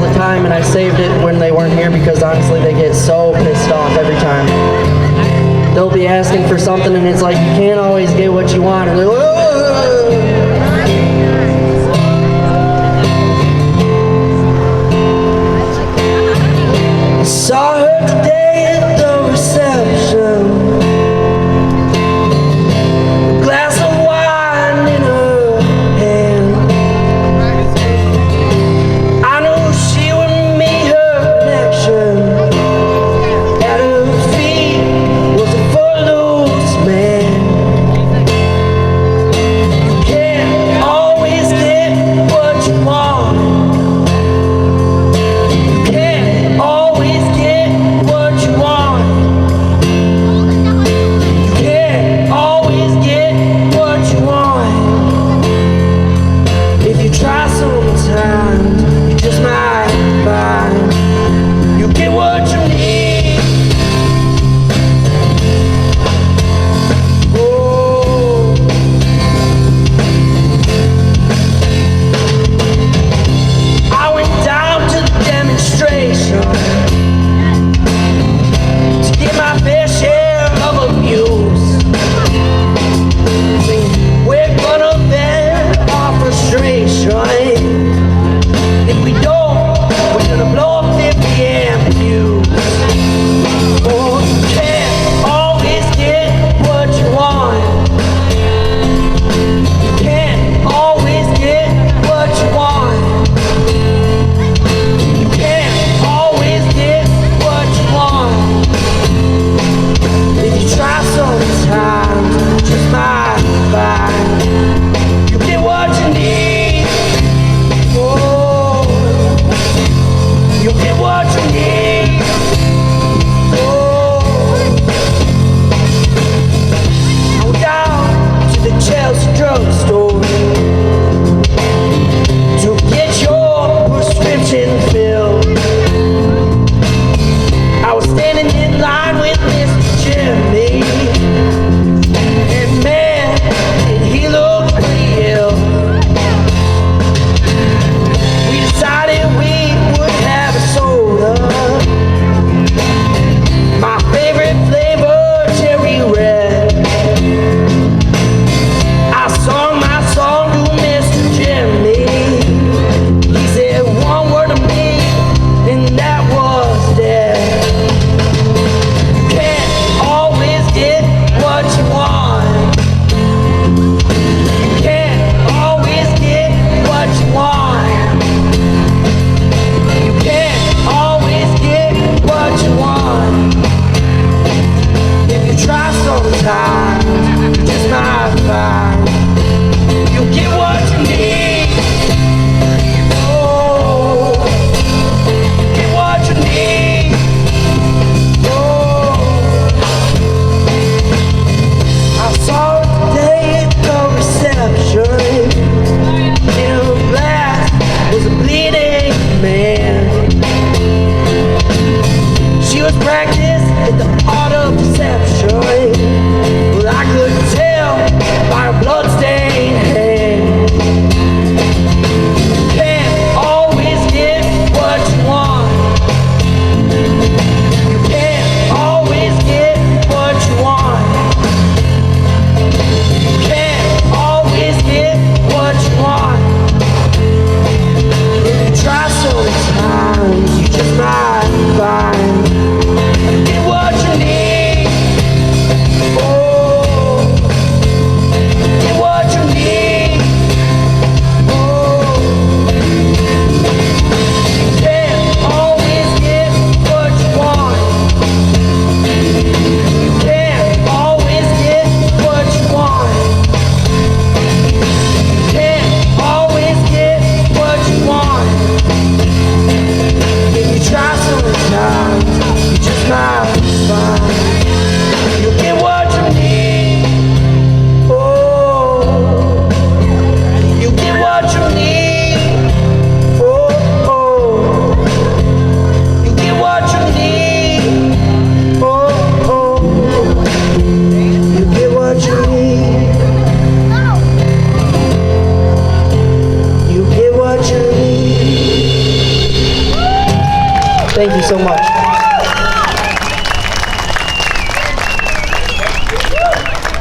the time, and I saved it when they weren't here because honestly they get so pissed off every time. They'll be asking for something and it's like you can't always get what you want, and they're like, saw her today at the reception, a glass of wine in her hand. I knew she would meet her connection. At her feet was a footloose man. You can't always get what you want. You can't always get what you want. You can't always get what you want. If you try sometimes, you just might find you get what you need. Oh, I went down to the demonstration to get my fair share of abuse. Singing, we're gonna vent our frustration. If we don't, we're gonna blow up 50 amp fuse. Oh, you can't always get what you want. You can't always get what you want. You can't always get what you want. If you try sometimes, you just might find you get what you need. Oh, you get what you need. Oh, I went down to the Chelsea drugstore to get your prescription filled. I was standing in line with Mr. Jimmy, and man, did he look pretty ill. We decided we would have a soda. My favorite flavor, cherry red. I sung my song to Mr. Jimmy. He said one word to me, and that was dead. You can't always get what you want. You can't always get what you want. You can't always get what you want. If you try sometimes, you just might find you'll get what you need. Oh, get what you need. Oh, I saw her today at the reception. In her glass was a bleeding man. She was practiced at the art of deception. Well, I could tell by her bloodstained hand. You can't always get what you want. You can't always get what you want. You can't always get what you want. If you try sometimes, you just might find you get what you need. Oh, get what you need. Oh, you can't always get what you want. You can't always get what you want. You can't always get what you want. If you try sometimes, you just might find you get what you need. Oh, you get what you need. Oh, you get what you need. Oh, you get what you need. You get what you need. Thank you so much.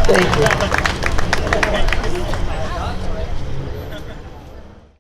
Thank you.